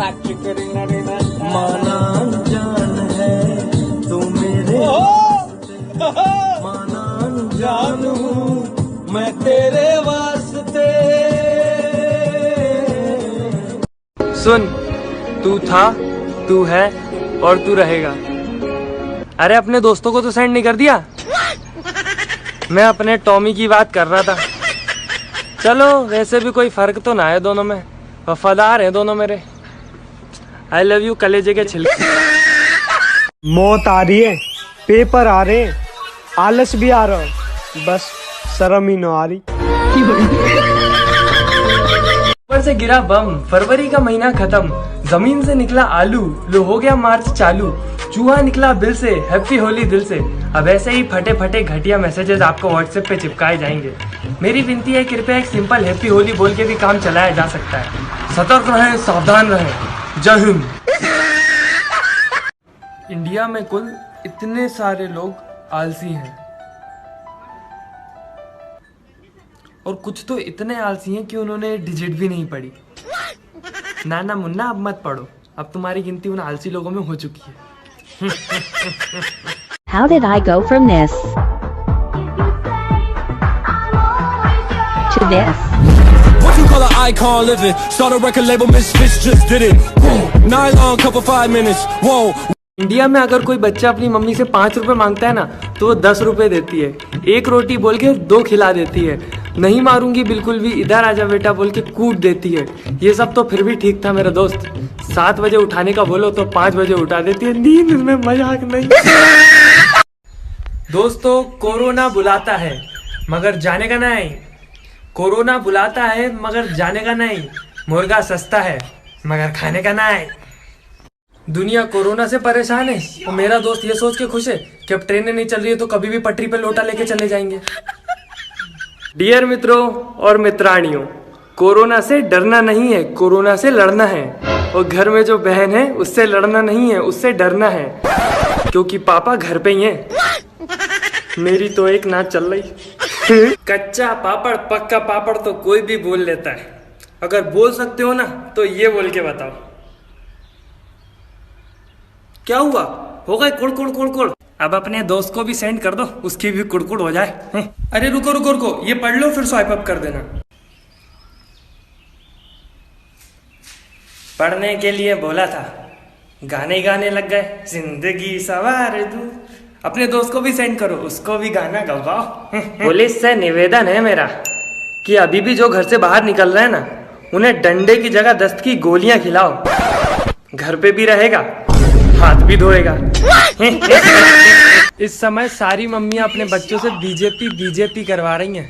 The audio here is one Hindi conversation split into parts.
माना अनजान है तू मेरे माना अनजान हूँ मैं तेरे वास्ते। सुन, तू था, तू है और तू रहेगा। अरे अपने दोस्तों को तो सेंड नहीं कर दिया? मैं अपने टॉमी की बात कर रहा था। चलो वैसे भी कोई फर्क तो ना है दोनों में, वफादार हैं दोनों मेरे। आई लव यू कलेजे के छिलके। मौत आ रही है, पेपर आ रहे हैं, आलस भी आ रहा है, बस शर्म ही ना आ रही। ऊपर से गिरा बम, फरवरी का महीना खत्म, जमीन से निकला आलू, लो हो गया मार्च चालू, चूहा निकला बिल से, हैप्पी होली दिल से। अब ऐसे ही फटे फटे घटिया मैसेजेस आपको व्हाट्सएप पे चिपकाए जाएंगे। मेरी विनती है कृपया एक सिंपल हैप्पी होली बोल के भी काम चलाया जा सकता है। सतर्क रहें, सावधान रहें। जय हिंद। इंडिया में कुल इतने सारे लोग आलसी हैं और कुछ तो इतने आलसी हैं कि उन्होंने डिजिट भी नहीं पढ़ी। नाना मुन्ना अब मत पढ़ो, अब तुम्हारी गिनती उन आलसी लोगों में हो चुकी है। How did I go from this to this? What you call an icon living? Start a record label, Misfits just did it. Boom, nylon cover 5 minutes. Whoa. India में अगर कोई बच्चा अपनी मम्मी से 5 रुपए मांगता है ना तो वो 10 रुपए देती है। एक रोटी बोल के 2 खिला देती है। नहीं मारूंगी बिल्कुल भी, इधर आजा बेटा बोल के कूट देती है। ये सब तो फिर भी ठीक था मेरा दोस्त। 7 बजे उठाने का बोलो तो 5 बजे उठा देती है। नींद में मजाक नहीं। दोस्तों कोरोना बुलाता है मगर जाने का नहीं। कोरोना बुलाता है मगर जाने का नहीं। मुर्गा सस्ता है मगर खाने का नहीं। दुनिया कोरोना से परेशान है और मेरा दोस्त ये सोच के खुश है कि अब ट्रेनें नहीं चल रही है तो कभी भी पटरी पे लोटा लेके चले जाएंगे। डियर मित्रों और मित्राणियों, कोरोना से डरना नहीं है, कोरोना से लड़ना है। और घर में जो बहन है उससे लड़ना नहीं है, उससे डरना है, क्योंकि पापा घर पे ही हैं। मेरी तो एक नाच चल रही। कच्चा पापड़ पक्का पापड़ तो कोई भी बोल लेता है। अगर बोल सकते हो ना तो ये बोल के बताओ। क्या हुआ? हो गए कुड़ कुड़ कुड़ कुड़। अब अपने दोस्त को भी सेंड कर दो, उसकी भी कुड़कुड़ हो जाए। अरे रुको रुको रुको, ये पढ़ लो फिर स्वाइप अप कर देना। पढ़ने के लिए बोला था, गाने गाने लग गए, जिंदगी सवार दूं। अपने दोस्त को भी सेंड करो, उसको भी गाना गवाओ। पुलिस से निवेदन है मेरा कि अभी भी जो घर से बाहर निकल रहे हैं ना, उन्हें डंडे की जगह दस्त की गोलियां खिलाओ। घर पे भी रहेगा, हाथ भी धोएगा। इस समय सारी मम्मियां अपने बच्चों से बीजेपी करवा रही हैं।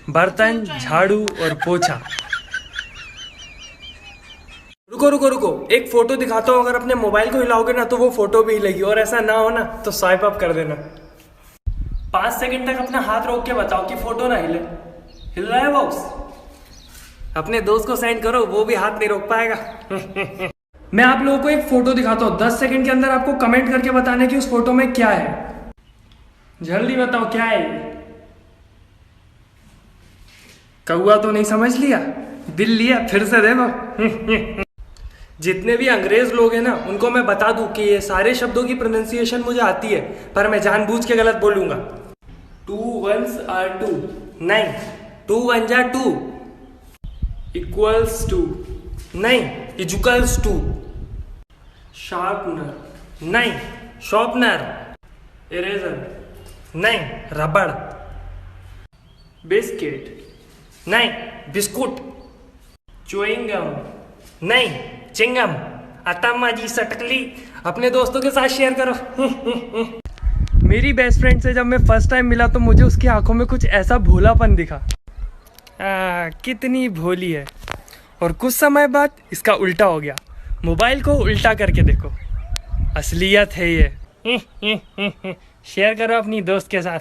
बर्तन, झाड़ू और पोछा। रुको रुको रुको, एक फोटो दिखाता हूँ। अगर अपने मोबाइल को हिलाओगे ना तो वो फोटो भी हिलेगी, और ऐसा ना हो ना तो स्वाइप अप कर देना। 5 सेकंड तक अपना हाथ रोक के बताओ कि फोटो ना हिले। हिल रहा है बॉक्स? अपने दोस्त को सेंड करो, वो भी हाथ नहीं रोक पाएगा। मैं आप लोगों को एक फोटो दिखाता हूँ। 10 सेकंड के अंदर आपको कमेंट करके बताने कि उस फोटो में क्या है। जल्दी बताओ क्या है। कौआ तो नहीं समझ लिया? बिल्ली है, फिर से देखो। जितने भी अंग्रेज लोग हैं ना, उनको मैं बता दूं कि ये सारे शब्दों की प्रोनाउंसिएशन मुझे आती है, पर मैं जानबूझ के गलत बोलूंगा। 2 1s are 2 नहीं, 2 1 जा 2 इक्वल्स टू नहीं, इजुकल्स टू। शार्पनर नहीं, शॉर्पनर। इरेजर नहीं, रबड़। बिस्किट नहीं, बिस्कुट। च्युइंग गम नहीं, चिंगम। अतम्मा जी सटकली। अपने दोस्तों के साथ शेयर करो। मेरी बेस्ट फ्रेंड से जब मैं फर्स्ट टाइम मिला तो मुझे उसकी आंखों में कुछ ऐसा भोलापन दिखा। कितनी भोली है। और कुछ समय बाद इसका उल्टा हो गया। मोबाइल को उल्टा करके देखो, असलियत है ये। शेयर करो अपनी दोस्त के साथ।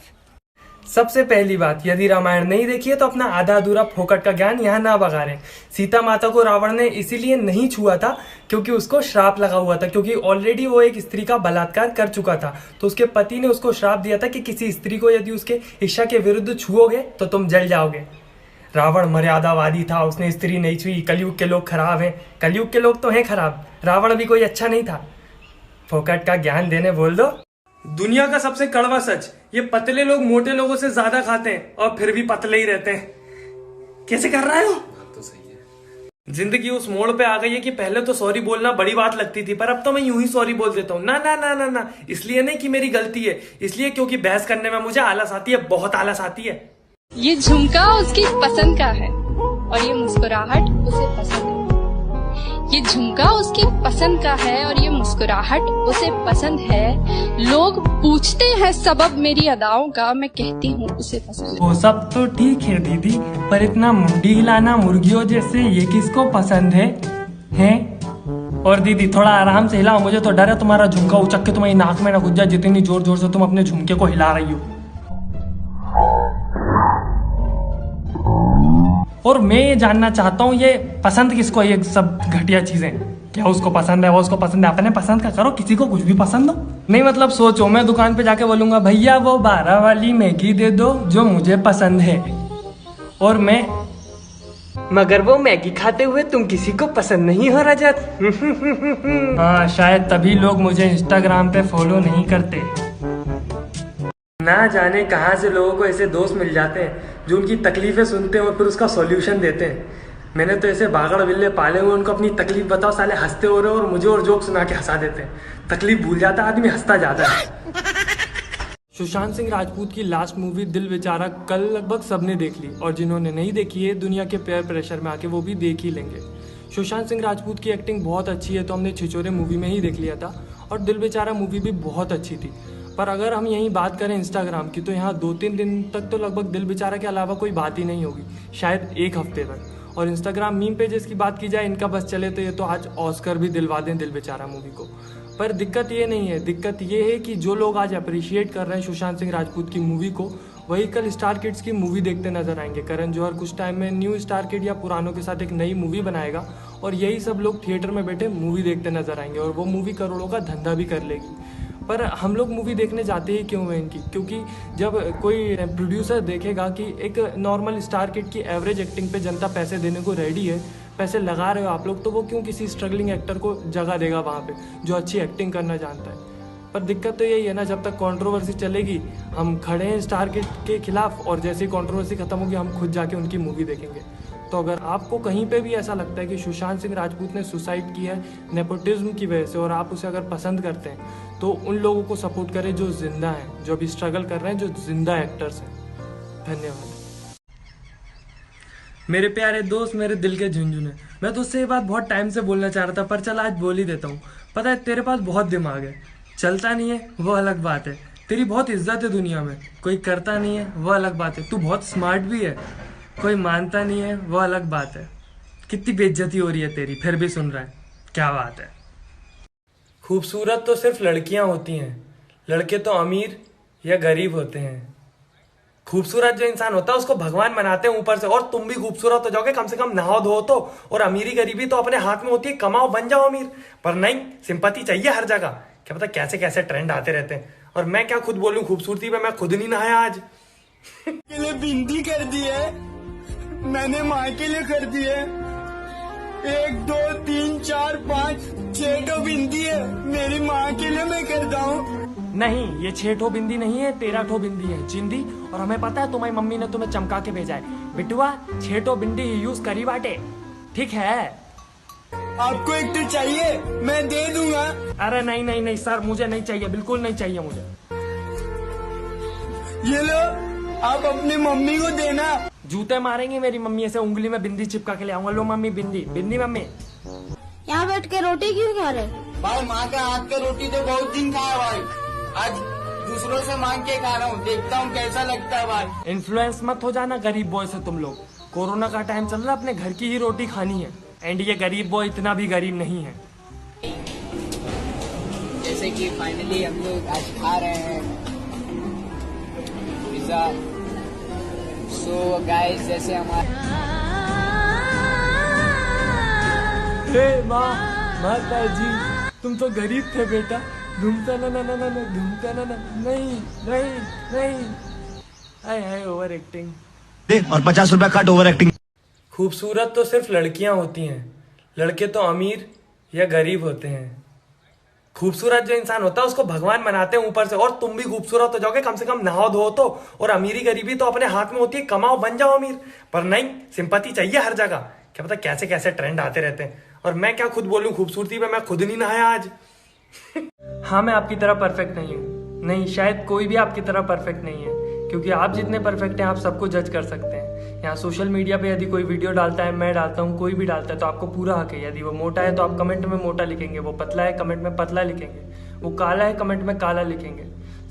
सबसे पहली बात, यदि रामायण नहीं देखी है तो अपना आधा अधूरा फोकट का ज्ञान यहाँ ना बघारें। सीता माता को रावण ने इसीलिए नहीं छुआ था क्योंकि उसको श्राप लगा हुआ था, क्योंकि ऑलरेडी वो एक स्त्री का बलात्कार कर चुका था। तो उसके पति ने उसको श्राप दिया था कि किसी स्त्री को यदि उसके इच्छा के विरुद्ध छुओगे तो तुम जल जाओगे। रावण मर्यादावादी था, उसने स्त्री नहीं छुई, कलयुग के लोग खराब हैं। कलयुग के लोग तो हैं खराब, रावण भी कोई अच्छा नहीं था। फोकट का ज्ञान देने बोल दो। दुनिया का सबसे कड़वा सच, ये पतले लोग मोटे लोगों से ज्यादा खाते हैं और फिर भी पतले ही रहते हैं। कैसे कर रहा है वो? तो सही है। जिंदगी उस मोड़ पे आ गई है कि पहले तो सॉरी बोलना बड़ी बात लगती थी, पर अब तो मैं यूं ही सॉरी बोल देता हूँ। ना ना ना ना ना, इसलिए नहीं कि मेरी गलती है, इसलिए क्योंकि बहस करने में मुझे आलस आती है, बहुत आलस आती है। ये झुमका उसकी पसंद का है और ये मुस्कुराहट उसे पसंद है। ये झुमका उसकी पसंद का है और ये मुस्कुराहट उसे पसंद है। लोग पूछते हैं सबब मेरी अदाओं का, मैं कहती हूँ उसे पसंद है। वो सब तो ठीक है दीदी, पर इतना मुंडी हिलाना मुर्गियों जैसे ये किसको पसंद है? हैं? और दीदी थोड़ा आराम से हिलाओ, मुझे तो डर है तुम्हारा झुमका उचक के तुम्हारी नाक में ना घुस जाए, जितनी जोर जोर से तुम अपने झुमके को हिला रही हो। और मैं ये जानना चाहता हूँ, ये पसंद किसको है ये सब घटिया चीजें? क्या उसको पसंद है, वो उसको पसंद है? अपने पसंद का करो, किसी को कुछ भी पसंद हो। नहीं मतलब सोचो, मैं दुकान पे जाके बोलूंगा भैया वो 12 वाली मैगी दे दो जो मुझे पसंद है, और मैं मगर वो मैगी खाते हुए तुम किसी को पसंद नहीं हो रजत। हाँ, शायद तभी लोग मुझे इंस्टाग्राम पे फॉलो नहीं करते। ना जाने कहाँ से लोगों को ऐसे दोस्त मिल जाते हैं जो उनकी तकलीफें सुनते हैं और फिर उसका सॉल्यूशन देते हैं। मैंने तो ऐसे बागड़ बिल्ले पाले हुए, उनको अपनी तकलीफ बताओ, साले हंसते हो रहे और मुझे और जोक सुना के हंसा देते हैं। तकलीफ भूल जाता आदमी, हंसता जाता है। सुशांत सिंह राजपूत की लास्ट मूवी दिल बेचारा कल लगभग सबने देख ली, और जिन्होंने नहीं देखी है दुनिया के पेयर प्रेशर में आके वो भी देख ही लेंगे। सुशांत सिंह राजपूत की एक्टिंग बहुत अच्छी है, तो हमने छिछोरे मूवी में ही देख लिया था, और दिल बेचारा मूवी भी बहुत अच्छी थी। पर अगर हम यहीं बात करें इंस्टाग्राम की, तो यहाँ 2-3 दिन तक तो लगभग दिल बेचारा के अलावा कोई बात ही नहीं होगी, शायद एक हफ्ते तक। और इंस्टाग्राम मीम पेजेस की बात की जाए, इनका बस चले तो ये तो आज ऑस्कर भी दिलवा दें दिल बेचारा मूवी को। पर दिक्कत ये नहीं है, दिक्कत ये है कि जो लोग आज अप्रिशिएट कर रहे हैं सुशांत सिंह राजपूत की मूवी को, वही कल स्टार किड्स की मूवी देखते नजर आएंगे। करण जौहर कुछ टाइम में न्यू स्टार किड या पुरानों के साथ एक नई मूवी बनाएगा, और यही सब लोग थिएटर में बैठे मूवी देखते नजर आएंगे, और वो मूवी करोड़ों का धंधा भी कर लेगी। पर हम लोग मूवी देखने जाते ही क्यों हैं इनकी? क्योंकि जब कोई प्रोड्यूसर देखेगा कि एक नॉर्मल स्टार किड की एवरेज एक्टिंग पे जनता पैसे देने को रेडी है, पैसे लगा रहे हो आप लोग, तो वो क्यों किसी स्ट्रगलिंग एक्टर को जगह देगा वहाँ पे जो अच्छी एक्टिंग करना जानता है? पर दिक्कत तो यही है ना, जब तक कंट्रोवर्सी चलेगी हम खड़े हैं स्टार किड के खिलाफ, और जैसे ही कंट्रोवर्सी खत्म होगी हम खुद जाके उनकी मूवी देखेंगे। तो अगर आपको कहीं पे भी ऐसा लगता है कि सुशांत सिंह राजपूत ने सुसाइड की है नेपोटिज्म की वजह से, और आप उसे अगर पसंद करते हैं, तो उन लोगों को सपोर्ट करें जो जिंदा हैं, जो अभी स्ट्रगल कर रहे हैं, जो जिंदा एक्टर्स हैं। धन्यवाद। मेरे प्यारे दोस्त, मेरे दिल के झुंझुने, मैं तो उससे ये बात बहुत टाइम से बोलना चाह रहा था, पर चल आज बोल ही देता हूँ। पता है तेरे पास बहुत दिमाग है, चलता नहीं है वो अलग बात है, तेरी बहुत इज्जत है दुनिया में, कोई करता नहीं है वो अलग बात है, तू बहुत स्मार्ट भी है, कोई मानता नहीं है वो अलग बात है। कितनी बेइज्जती हो रही है तेरी, फिर भी सुन रहा है, क्या बात है। खूबसूरत तो सिर्फ लड़कियां होती हैं, लड़के तो अमीर या गरीब होते हैं। खूबसूरत जो इंसान होता है उसको भगवान बनाते हैं ऊपर से, और तुम भी खूबसूरत हो जाओगे, कम से कम नहाओ धो तो। और अमीरी गरीबी तो अपने हाथ में होती है, कमाओ बन जाओ अमीर। पर नहीं, सिंपैथी चाहिए हर जगह। क्या पता कैसे कैसे ट्रेंड आते रहते हैं। और मैं क्या खुद बोलूं, खूबसूरती पे मैं खुद नहीं नहाया आज। के लिए बिंदी कर दी है, मैंने माँ के लिए कर दी है। 1 2 3 4 5 6 ठो बिंदी है, मेरी माँ के लिए मैं करता हूँ। नहीं, ये 6 ठो बिंदी नहीं है, 13 ठो बिंदी है जिंदी। और हमें पता है तुम्हारी मम्मी ने तुम्हें चमका के भेजा है। बिटुआ 6 ठो बिंदी यूज करी बाटे, ठीक है? आपको एक तो चाहिए, मैं दे दूंगा। अरे नहीं नहीं नहीं सर, मुझे नहीं चाहिए, बिल्कुल नहीं चाहिए मुझे। ये लो, आप अपनी मम्मी को देना। जूते मारेंगे मेरी मम्मी, ऐसे उंगली में बिंदी चिपका के ले आऊंगा। लो मम्मी बिंदी, बिंदी मम्मी। यहाँ बैठ के रोटी क्यों खा रहे? भाई माँ का हाथ का रोटी तो बहुत दिन खाया भाई, आज दूसरों से मांग के खा रहा हूँ, देखता हूँ कैसा लगता है भाई। इन्फ्लुएंस मत हो जाना गरीब बॉय से तुम लोग। कोरोना का टाइम चल रहा है, अपने घर की ही रोटी खानी है। एंड ये गरीब बॉय इतना भी गरीब नहीं है। जैसे कि फाइनली हम लोग आज खा रहे हैं पिज्जा। सो गाइस, जैसे हमारे माँ, माता जी तुम तो गरीब थे बेटा, घूमता ना ना ना ना घूमता ना ना, नहीं नहीं नहीं। हाय हाय ओवर एक्टिंग। दे और 50 रुपया काट ओवर एक्टिंग। खूबसूरत तो सिर्फ लड़कियां होती हैं, लड़के तो अमीर या गरीब होते हैं। खूबसूरत जो इंसान होता है उसको भगवान बनाते हैं ऊपर से, और तुम भी खूबसूरत हो जाओगे, कम से कम नहाओ धो तो। और अमीरी गरीबी तो अपने हाथ में होती है, कमाओ बन जाओ अमीर। पर नहीं, सिंपैथी चाहिए हर जगह। क्या पता कैसे कैसे ट्रेंड आते रहते हैं। और मैं क्या खुद बोलूं, खूबसूरती पे मैं खुद नहीं नहाया आज। हाँ, मैं आपकी तरह परफेक्ट नहीं हूँ, नहीं, शायद कोई भी आपकी तरह परफेक्ट नहीं है, क्योंकि आप जितने परफेक्ट हैं आप सबको जज कर सकते हैं। यहाँ सोशल मीडिया पे यदि कोई वीडियो डालता है, मैं डालता हूँ, कोई भी डालता है, तो आपको पूरा हक है। यदि वो मोटा है तो आप कमेंट में मोटा लिखेंगे, वो पतला है कमेंट में पतला लिखेंगे, वो काला है कमेंट में काला लिखेंगे।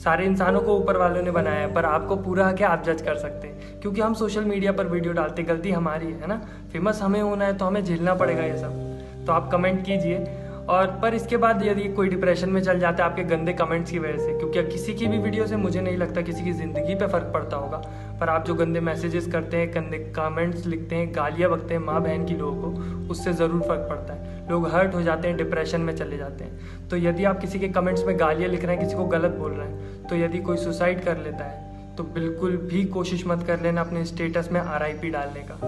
सारे इंसानों को ऊपर वालों ने बनाया है, पर आपको पूरा हक है, आप जज कर सकते हैं, क्योंकि हम सोशल मीडिया पर वीडियो डालते हैं, गलती हमारी है ना। फेमस हमें होना है तो हमें झेलना पड़ेगा ये सब। तो आप कमेंट कीजिए। और पर इसके बाद यदि कोई डिप्रेशन में चल जाता है आपके गंदे कमेंट्स की वजह से, क्योंकि किसी की भी वीडियो से मुझे नहीं लगता किसी की ज़िंदगी पे फ़र्क पड़ता होगा, पर आप जो गंदे मैसेजेस करते हैं, गंदे कमेंट्स लिखते हैं, गालियाँ बकते हैं माँ बहन की लोगों को, उससे ज़रूर फ़र्क पड़ता है। लोग हर्ट हो जाते हैं, डिप्रेशन में चले जाते हैं। तो यदि आप किसी के कमेंट्स में गालियाँ लिख रहे हैं, किसी को गलत बोल रहे हैं, तो यदि कोई सुसाइड कर लेता है तो बिल्कुल भी कोशिश मत कर लेना अपने स्टेटस में RIP डालने का,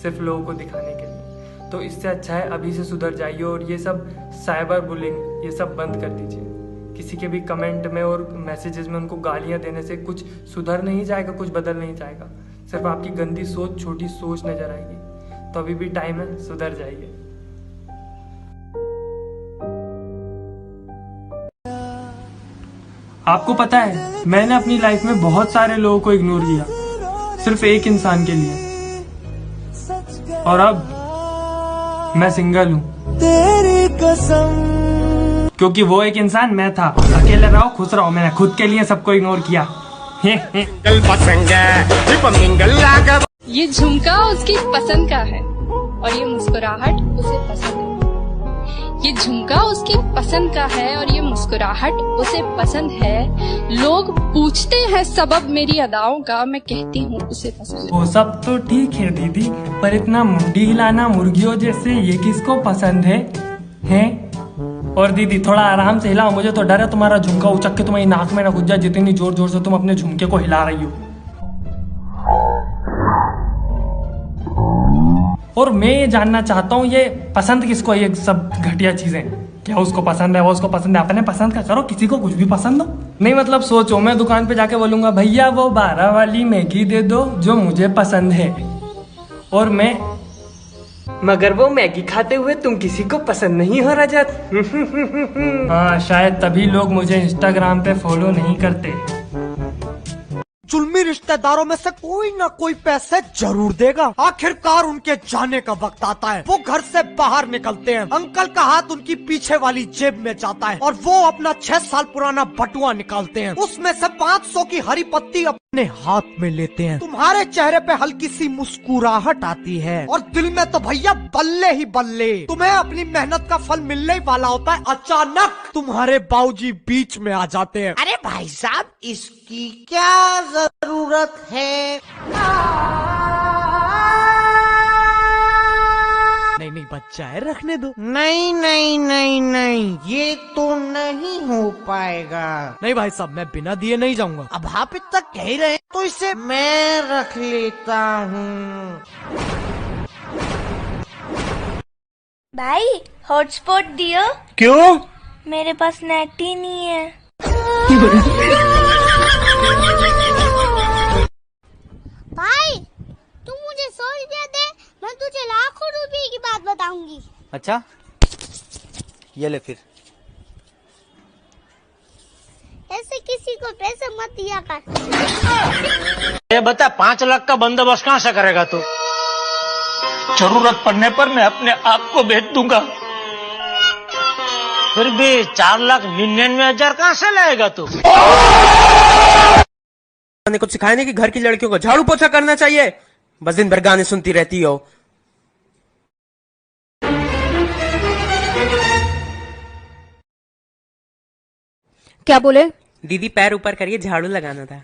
सिर्फ लोगों को दिखाने के लिए। तो इससे अच्छा है अभी से सुधर जाइए और ये सब साइबर बुलिंग ये सब बंद कर दीजिए। किसी के भी कमेंट में और मैसेजेस में उनको गालियां देने से कुछ सुधर नहीं जाएगा, कुछ बदल नहीं जाएगा, सिर्फ आपकी गंदी सोच, छोटी सोच नजर आएगी। तो अभी भी टाइम है, सुधर जाइए। आपको पता है मैंने अपनी लाइफ में बहुत सारे लोगों को इग्नोर किया, सिर्फ एक इंसान के लिए, और अब मैं सिंगल हूँ। तेरी कसम, क्योंकि वो एक इंसान मैं था। अकेले रहो, खुश रहो, मैंने खुद के लिए सबको इग्नोर किया। ये झुमका उसकी पसंद का है और ये मुस्कुराहट उसे पसंद है। ये झुमका उसकी पसंद का है और ये मुस्कुराहट उसे पसंद है। लोग पूछते हैं सबब मेरी अदाओं का, मैं कहती हूँ उसे पसंद है। वो सब तो ठीक है दीदी, पर इतना मुंडी हिलाना मुर्गियों जैसे ये किसको पसंद है? और दीदी थोड़ा आराम से हिलाओ, मुझे तो डर है तुम्हारा झुमका उचक के तुम्हारी नाक में ना घुस जाए, जितनी जोर जोर से तुम अपने झुमके को हिला रही हो। और मैं ये जानना चाहता हूँ, ये पसंद किसको है ये सब घटिया चीजें? क्या उसको पसंद है, वो उसको पसंद है? अपने पसंद का करो, किसी को कुछ भी पसंद हो। नहीं मतलब सोचो, मैं दुकान पे जाके बोलूंगा भैया वो 12 वाली मैगी दे दो जो मुझे पसंद है, और मैं मगर वो मैगी खाते हुए तुम किसी को पसंद नहीं हो रजत। हाँ, शायद तभी लोग मुझे इंस्टाग्राम पे फॉलो नहीं करते। जुल्मी रिश्तेदारों में से कोई ना कोई पैसे जरूर देगा। आखिरकार उनके जाने का वक्त आता है, वो घर से बाहर निकलते हैं, अंकल का हाथ उनकी पीछे वाली जेब में जाता है और वो अपना 6 साल पुराना बटुआ निकालते हैं, उसमें से 500 की हरी पत्ती अपने हाथ में लेते हैं। तुम्हारे चेहरे पे हल्की सी मुस्कुराहट आती है और दिल में तो भैया बल्ले ही बल्ले, तुम्हें अपनी मेहनत का फल मिलने ही वाला होता है। अचानक तुम्हारे बाबूजी बीच में आ जाते हैं। अरे भाई साहब, इसकी क्या जरूरत है? नहीं नहीं बच्चा है, रखने दो। नहीं नहीं नहीं नहीं, ये तो नहीं हो पाएगा। नहीं भाई साहब, मैं बिना दिए नहीं जाऊंगा। अब आप इतना कह ही रहे हैं तो इसे मैं रख लेता हूँ। भाई हॉटस्पॉट दियो। क्यों? मेरे पास नेट ही नहीं है। भाई तू मुझे 100 रुपया दे, मैं तुझे लाखों रुपए की बात बताऊंगी। अच्छा, ये ले फिर। ऐसे किसी को पैसे मत दिया कर। ये बता, 5 लाख का बंदोबस्त कहाँ से करेगा तू? जरूरत पड़ने पर मैं अपने आप को बेच दूंगा, फिर भी 4,99,000 कहाँ से लाएगा तू? कुछ सिखाया नहीं कि घर की लड़कियों को झाड़ू पोछा करना चाहिए, बस दिन भर गाने सुनती रहती हो। क्या बोले? दीदी पैर ऊपर करिए, झाड़ू लगाना था।